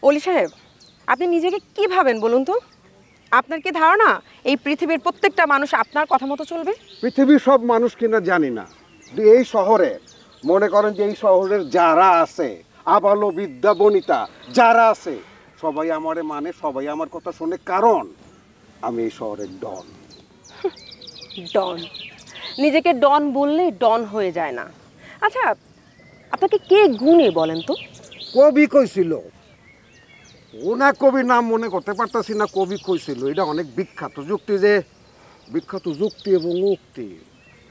অলি সাহেব, আপনি নিজেকে কি ভাবেন বলুন তো? আপনার কি ধারণা এই পৃথিবীর প্রত্যেকটা মানুষ আপনার কথা মতো চলবে? পৃথিবীর সব মানুষ কিনা জানি না, কিন্তু এই শহরে মনে করেন যে এই শহরের যারা আছে, আবালো বিদ্যা বনিতা যারা আছে, সবাই আমারে মানে, সবাই আমার কথা শোনে, কারণ আমি এই শহরের ডন। ডন? নিজেকে ডন বললে ডন হয়ে যায় না। আচ্ছা, আপনাকে কে গুণে বলেন তো? কবি কইছিল, ওনা কবি নাম মনে করতে পারতাছি না, কবি কইছিল এটা অনেক বিখ্যাত যুক্তি, যে বিখ্যাত যুক্তি এবং উক্তি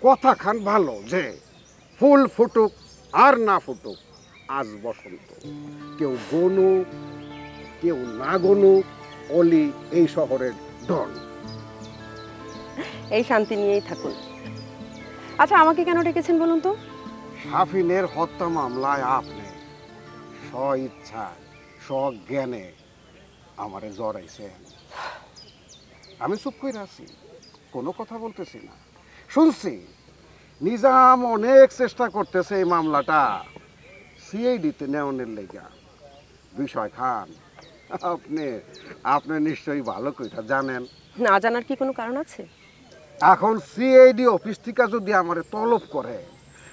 কথা খান ভালো, যে ফুল ফুটুক আর না ফুটুক আজ বসন্ত, কেউ গনুক কেউ না গনুক, অলি এই শহরের ডন। এই শান্তি নিয়েই থাকুন। আচ্ছা, আমাকে কেন ডেকেছেন বলুন তো? শাফিনের হত্যা মামলায় আপনি স্ব-ইচ্ছায় স্বজ্ঞানে আমারে জড়াইছেন। আমি চুপ করে আছি, কোনো কথা বলতেছি না। শুনছি নিজাম অনেক চেষ্টা করতেছে এই মামলাটা সিআইডিতে নেওয়ানোর লেগা। বিষয় খান, আপনি আপনি নিশ্চয়ই ভালো করে জানেন। না জানার কি কোনো কারণ আছে? এখন সিআইডি অফিস থেকে যদি আমারে তলব করে,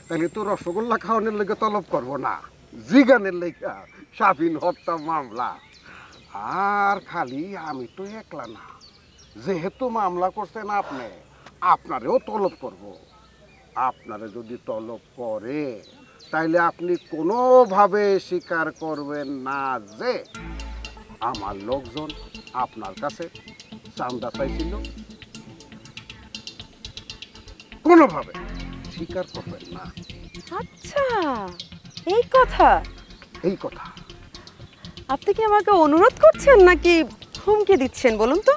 তাহলে তো রসগোল্লা খাওয়ানোর লেগে তলব করবো না, জিগানের লেগা শাফিন হত্যা মামলা। আর খালি আমি তো একলা না, যেহেতু মামলা করছেন আপনি, আপনারেও তলব করব। আপনারে যদি তলব করে, তাইলে আপনি কোনোভাবে স্বীকার করবেন না যে আমার লোকজন আপনার কাছে চাঁদা চাইছিল, কোনোভাবে স্বীকার করবেন না। আচ্ছা, এই কথা। এই কথা আপনি কি আমাকে অনুরোধ করছেন নাকি হুমকি দিচ্ছেন বলুন তো?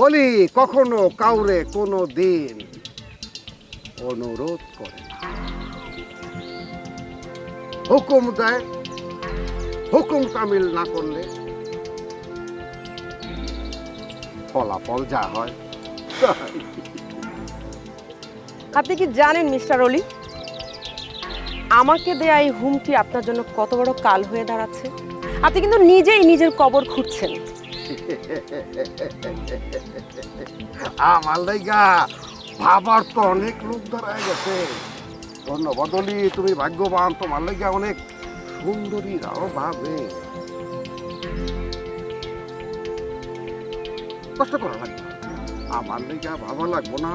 অলি কখনো কাউরে কোনো দিন অনুরোধ করে না, হুকুম দেয়। হুকুম তামিল না করলে ফলাফল যা হয় তাই। আপনি কি জানেন মিস্টার অলি, আমাকে দেয়া এই হুমকি আপনার জন্য কত বড় কাল হয়ে দাঁড়াচ্ছে? আপনি কিন্তু নিজেই নিজের কবর খুঁড়ছেন। আমার লাইগা ভাবার তো অনেক লোক ধরায় গেছে। ধন্যবাদ অলি, তুমি ভাগ্যবান, তোমার লাইগা অনেক সুন্দরীরাও ভাবে। কষ্ট করা লাগবে, আমার লাইগা ভাবা লাগবো না।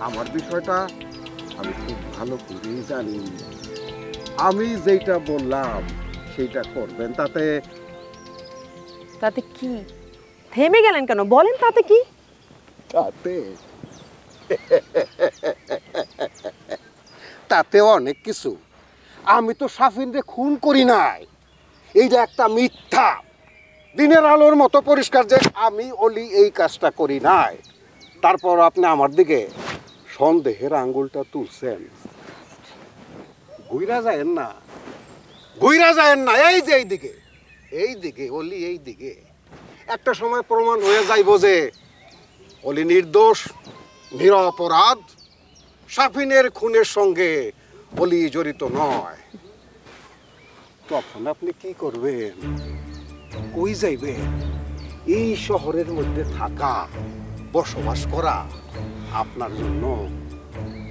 আমার বিষয়টা আমি খুব ভালো করেই জানি। আমি যেটা বললাম সেইটা করবেন, তাতে তাতে কি? থেমে গেলেন কেন, বলেন তাতে কি? তাতে তাতে অনেক কিছু। আমি তো শাফিনরে খুন করি নাই, এইটা একটা মিথ্যা। দিনের আলোর মতো পরিষ্কার যে আমি অলি এই কাজটা করি নাই। তারপর আপনি আমার দিকে সন্দেহের আঙ্গুলটা তুলছেন। ঘুইরা যায়েন না, ঘুইরা যায়েন না, এই যে এইদিকে, এইদিকে অলি, এইদিকে। একটা সময় প্রমাণ হয়ে যাইব যে অলি নির্দোষ, নিরপরাধ, শাফিনের খুনের সঙ্গে অলি জড়িত নয়। তখন আপনি কি করবেন? কই যাইবেন? এই শহরের মধ্যে থাকা, বসবাস করা আপনার জন্য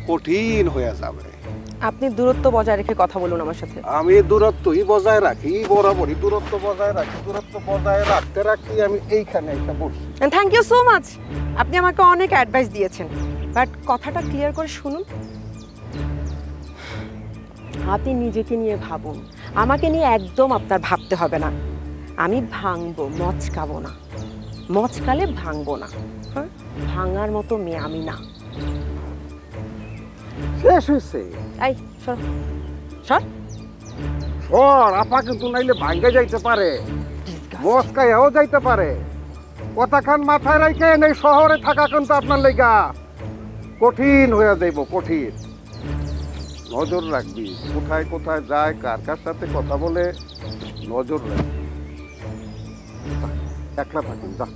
কঠিন হয়ে যাবে। আপনি দূরত্ব বজায় রেখে কথা বলুন আমার সাথে। আমি দূরত্বই বজায় রাখি, বরাবরই দূরত্ব বজায় রাখি। দূরত্ব বজায় রাখতে রাখতে আমি এইখানে এসে বসছি। Thank you so much. আপনি আমাকে অনেক অ্যাডভাইস দিয়েছেন, বাট কথাটা ক্লিয়ার করে শুনুন। আপনি নিজেকে নিয়ে ভাবুন, আমাকে নিয়ে একদম আপনার ভাবতে হবে না। আমি ভাঙবো, মচকাবো না। মচকালে ভাঙবো না। হ্যাঁ, ভাঙার মতো মেয়ে আমি না। শেষ হয়েছে। এই সর সর। সর, আপা কিন্তু নাইলে ভাঙ্গে যাইতে পারে, মস্কাইয়াও যাইতে পারে। কথাখান মাথায় রাখেন, এই শহরে থাকা কিন্তু আপনার লেগা কঠিন হয়ে যাইব, কঠিন। নজর রাখবি, কোথায় কোথায় যায়, কার কার সাথে কথা বলে, নজর রাখবি। একলা থাকুন, যা।